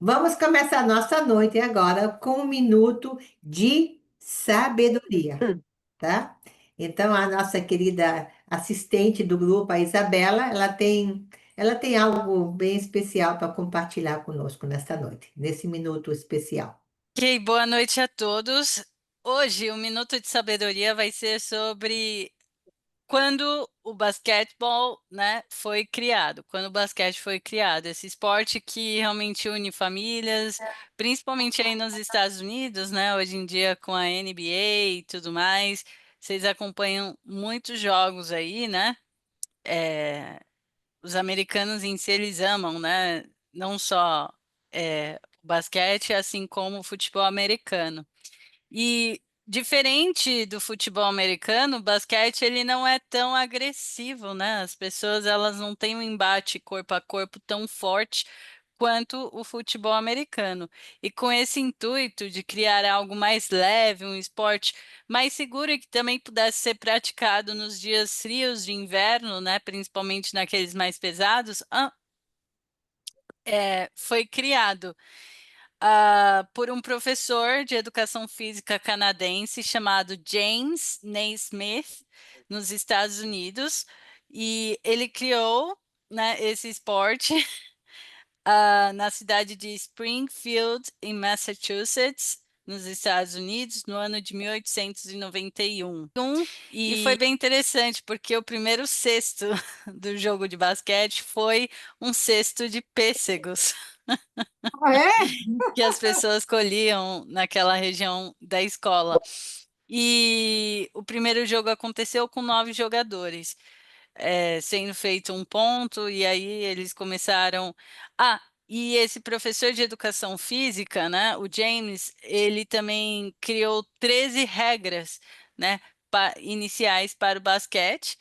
Vamos começar a nossa noite agora com um minuto de sabedoria, Hum. tá? Então, a nossa querida assistente do grupo, a Isabela, ela tem algo bem especial para compartilhar conosco nesta noite, nesse minuto especial. Ok, boa noite a todos. Hoje, o Minuto de Sabedoria vai ser sobre quando o basquetebol, né, foi criado. Quando o basquete foi criado, esse esporte que realmente une famílias, principalmente aí nos Estados Unidos, né, hoje em dia com a NBA e tudo mais. Vocês acompanham muitos jogos aí, né? É, os americanos em si, eles amam, né? Não só o basquete, assim como o futebol americano. E diferente do futebol americano, o basquete ele não é tão agressivo, né? As pessoas elas não têm um embate corpo a corpo tão forte quanto o futebol americano. E com esse intuito de criar algo mais leve, um esporte mais seguro e que também pudesse ser praticado nos dias frios de inverno, né? Principalmente naqueles mais pesados, foi criado por um professor de educação física canadense chamado James Naismith, nos Estados Unidos, e ele criou, né, esse esporte na cidade de Springfield, em Massachusetts, nos Estados Unidos, no ano de 1891. E foi bem interessante, porque o primeiro cesto do jogo de basquete foi um cesto de pêssegos Ah, é? que as pessoas colhiam naquela região da escola. E o primeiro jogo aconteceu com 9 jogadores, sendo feito um ponto, e aí eles começaram. Ah, e esse professor de educação física, né, o James, ele também criou 13 regras, né, iniciais para o basquete,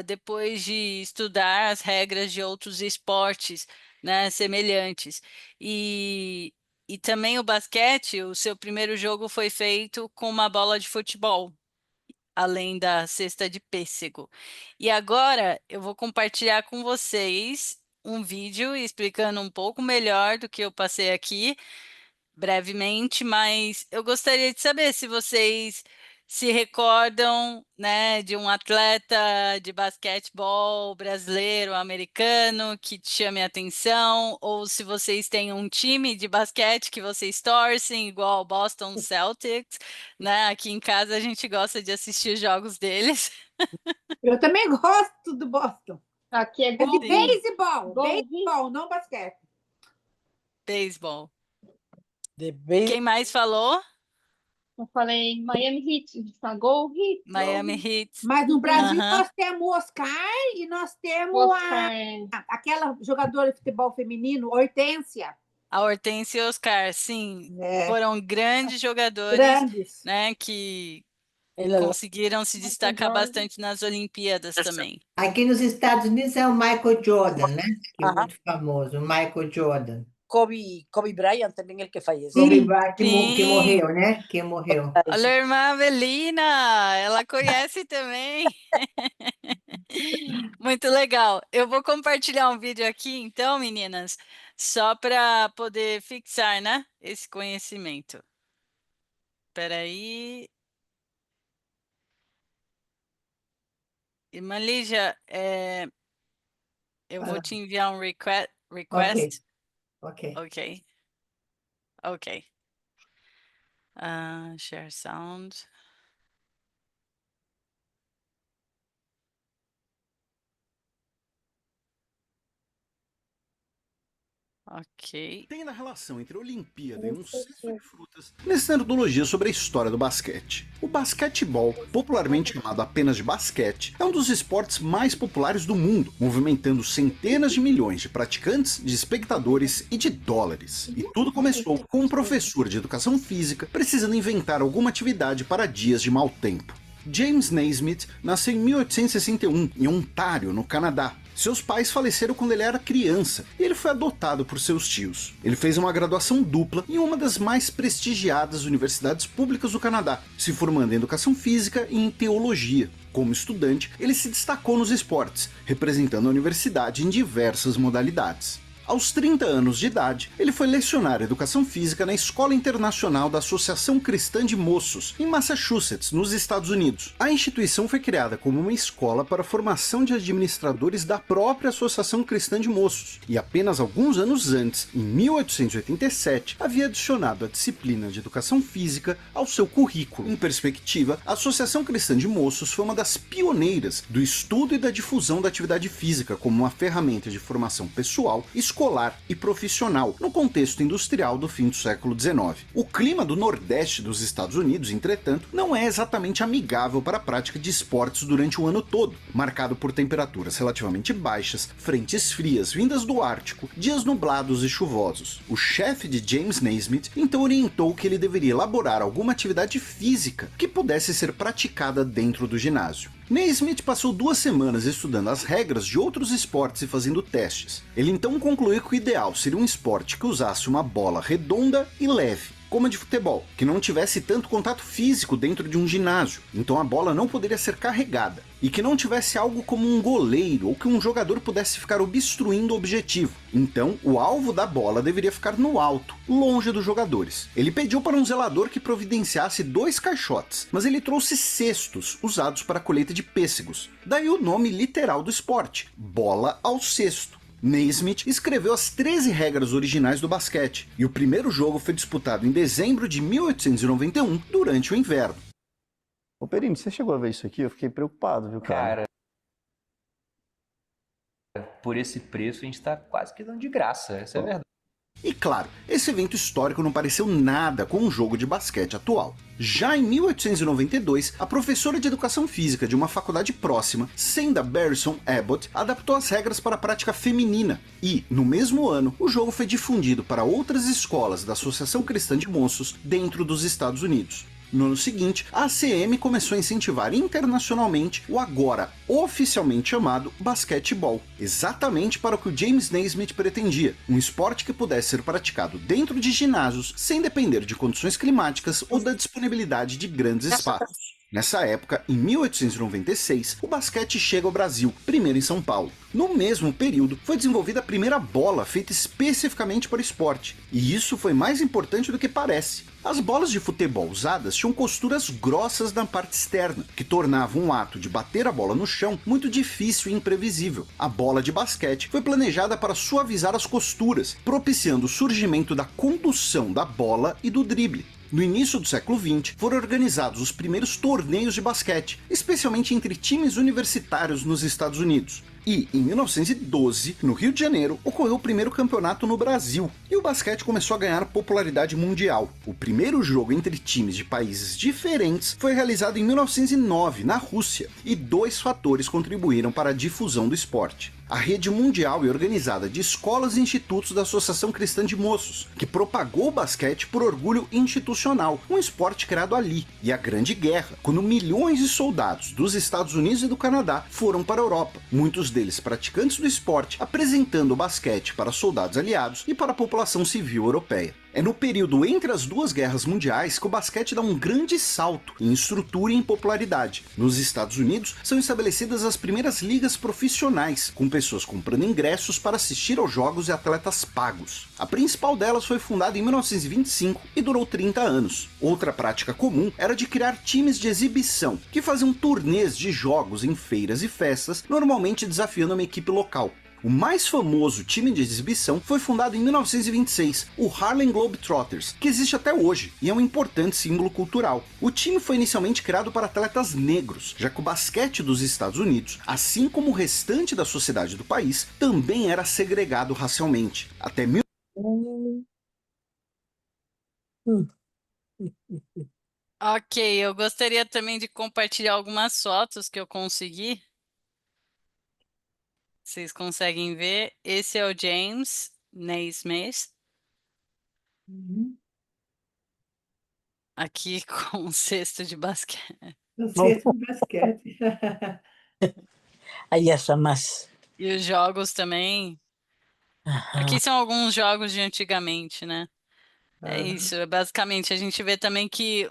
depois de estudar as regras de outros esportes, né, semelhantes. E, e também o basquete, o seu primeiro jogo foi feito com uma bola de futebol, além da cesta de pêssego. E agora eu vou compartilhar com vocês um vídeo explicando um pouco melhor do que eu passei aqui brevemente, mas eu gostaria de saber se vocês se recordam, né, de um atleta de basquetebol brasileiro, americano, que te chame a atenção, ou se vocês têm um time de basquete que vocês torcem, igual o Boston Celtics, né? Aqui em casa a gente gosta de assistir os jogos deles. Eu também gosto do Boston. Aqui é É de Gol Sim, beisebol, Gol beisebol, não basquete. beisebol. De base. Quem mais falou? Eu falei Miami Heat. A gente fala Gol Heat, Gol Miami Heat. Heat. Mas no Brasil Aham. nós temos o Oscar e nós temos Oscar. aquela jogadora de futebol feminino, Hortência. A Hortência e o Oscar, sim, É, foram grandes jogadores, grandes. né, que El- conseguiram se Michael destacar Jordan. bastante nas Olimpíadas também. Aqui nos Estados Unidos é o Michael Jordan, né? Que é Ajá. muito famoso, o Michael Jordan. Kobe Bryant también el que falleció. Kobe Sim. Bryant, que Sim, morreu, né? Que morreu. Ay, olha sí. a irmã Avelina, ela conhece também. Muito legal. Eu vou compartilhar um vídeo aqui, então, meninas, só para poder fixar, né, esse conhecimento. Espera aí. Irmã Lígia, eu vou Fala. te enviar um Ok, request. ok. Ok, ok. Share sound. Ok. Tem na relação entre a Olimpíada e um cesto de frutas nessa nerdologia sobre a história do basquete. O basquetebol, popularmente chamado apenas de basquete, é um dos esportes mais populares do mundo, movimentando centenas de milhões de praticantes, de espectadores e de dólares. E tudo começou com um professor de educação física precisando inventar alguma atividade para dias de mau tempo. James Naismith nasceu em 1861 em Ontário, no Canadá. Seus pais faleceram quando ele era criança e ele foi adotado por seus tios. Ele fez uma graduação dupla em uma das mais prestigiadas universidades públicas do Canadá, se formando em educação física e em teologia. Como estudante, ele se destacou nos esportes, representando a universidade em diversas modalidades. Aos 30 anos de idade, ele foi lecionar educação física na Escola Internacional da Associação Cristã de Moços, em Massachusetts, nos Estados Unidos. A instituição foi criada como uma escola para a formação de administradores da própria Associação Cristã de Moços, e apenas alguns anos antes, em 1887, havia adicionado a disciplina de educação física ao seu currículo. Em perspectiva, a Associação Cristã de Moços foi uma das pioneiras do estudo e da difusão da atividade física como uma ferramenta de formação pessoal, escolar e profissional no contexto industrial do fim do século XIX. O clima do Nordeste dos Estados Unidos, entretanto, não é exatamente amigável para a prática de esportes durante o ano todo, marcado por temperaturas relativamente baixas, frentes frias vindas do Ártico, dias nublados e chuvosos. O chefe de James Naismith então orientou que ele deveria elaborar alguma atividade física que pudesse ser praticada dentro do ginásio. Naismith passou 2 semanas estudando as regras de outros esportes e fazendo testes. Ele então concluiu que o ideal seria um esporte que usasse uma bola redonda e leve, como a de futebol, que não tivesse tanto contato físico dentro de um ginásio, então a bola não poderia ser carregada, e que não tivesse algo como um goleiro ou que um jogador pudesse ficar obstruindo o objetivo. Então, o alvo da bola deveria ficar no alto, longe dos jogadores. Ele pediu para um zelador que providenciasse 2 caixotes, mas ele trouxe cestos usados para a colheita de pêssegos. Daí o nome literal do esporte, bola ao cesto. Naismith escreveu as 13 regras originais do basquete, e o primeiro jogo foi disputado em dezembro de 1891, durante o inverno. Ô Perini, você chegou a ver isso aqui? Eu fiquei preocupado, viu, cara? Por esse preço a gente tá quase que dando de graça, essa é a verdade. E claro, esse evento histórico não pareceu nada com o jogo de basquete atual. Já em 1892, a professora de educação física de uma faculdade próxima, Senda Barrison Abbott, adaptou as regras para a prática feminina, e, no mesmo ano, o jogo foi difundido para outras escolas da Associação Cristã de Moços dentro dos Estados Unidos. No ano seguinte, a ACM começou a incentivar internacionalmente o agora oficialmente chamado basquetebol, exatamente para o que o James Naismith pretendia, um esporte que pudesse ser praticado dentro de ginásios sem depender de condições climáticas ou da disponibilidade de grandes espaços. Nessa época, em 1896, o basquete chega ao Brasil, primeiro em São Paulo. No mesmo período, foi desenvolvida a primeira bola feita especificamente para o esporte, e isso foi mais importante do que parece. As bolas de futebol usadas tinham costuras grossas na parte externa, que tornavam o ato de bater a bola no chão muito difícil e imprevisível. A bola de basquete foi planejada para suavizar as costuras, propiciando o surgimento da condução da bola e do drible. No início do século XX, foram organizados os primeiros torneios de basquete, especialmente entre times universitários nos Estados Unidos. E, em 1912, no Rio de Janeiro, ocorreu o primeiro campeonato no Brasil, e o basquete começou a ganhar popularidade mundial. O primeiro jogo entre times de países diferentes foi realizado em 1909, na Rússia, e 2 fatores contribuíram para a difusão do esporte. A rede mundial e organizada de escolas e institutos da Associação Cristã de Moços, que propagou o basquete por orgulho institucional, um esporte criado ali, e a Grande Guerra, quando milhões de soldados dos Estados Unidos e do Canadá foram para a Europa, muitos deles praticantes do esporte, apresentando o basquete para soldados aliados e para a população civil europeia. É no período entre as 2 guerras mundiais que o basquete dá um grande salto em estrutura e em popularidade. Nos Estados Unidos, são estabelecidas as primeiras ligas profissionais, com pessoas comprando ingressos para assistir aos jogos e atletas pagos. A principal delas foi fundada em 1925 e durou 30 anos. Outra prática comum era de criar times de exibição, que faziam turnês de jogos em feiras e festas, normalmente desafiando uma equipe local. O mais famoso time de exibição foi fundado em 1926, o Harlem Globetrotters, que existe até hoje e é um importante símbolo cultural. O time foi inicialmente criado para atletas negros, já que o basquete dos Estados Unidos, assim como o restante da sociedade do país, também era segregado racialmente. Até Ok, eu gostaria também de compartilhar algumas fotos que eu consegui. Vocês conseguem ver? Esse é o James Naismith. Aqui com um cesto de basquete. Cesto de basquete. Ahí está más. E os jogos também. Aqui são alguns jogos de antigamente, né? É isso. Basicamente, a gente vê também que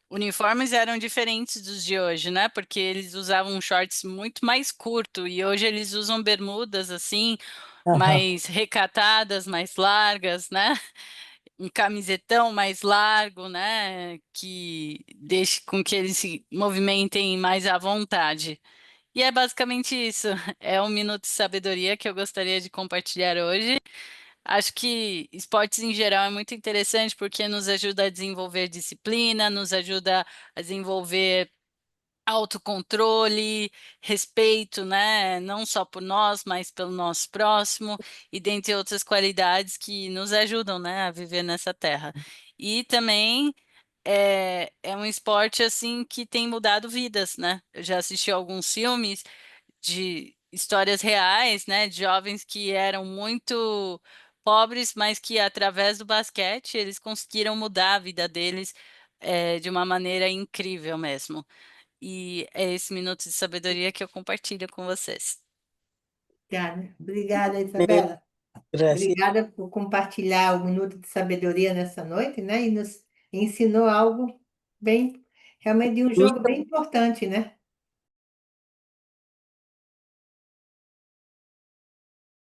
uniformes eram diferentes dos de hoje, né? Porque eles usavam shorts muito mais curto e hoje eles usam bermudas assim, Ajá. mais recatadas, mais largas, né? Um camisetão mais largo, né? Que deixe com que eles se movimentem mais à vontade. E é basicamente isso. É um minuto de sabedoria que eu gostaria de compartilhar hoje. Acho que esportes em geral é muito interessante porque nos ajuda a desenvolver disciplina, nos ajuda a desenvolver autocontrole, respeito, né? Não só por nós, mas pelo nosso próximo, e dentre outras qualidades que nos ajudam, né, a viver nessa terra. E também é um esporte assim que tem mudado vidas, né? Eu já assisti alguns filmes de histórias reais, né, de jovens que eram muito pobres, mas que através do basquete eles conseguiram mudar a vida deles de uma maneira incrível mesmo. E é esse minuto de sabedoria que eu compartilho com vocês. Obrigada, Bien, Isabela. gracias. Obrigada por compartilhar o minuto de sabedoria nessa noite, né? E nos ensinou algo bem, realmente de um jogo bem importante, né?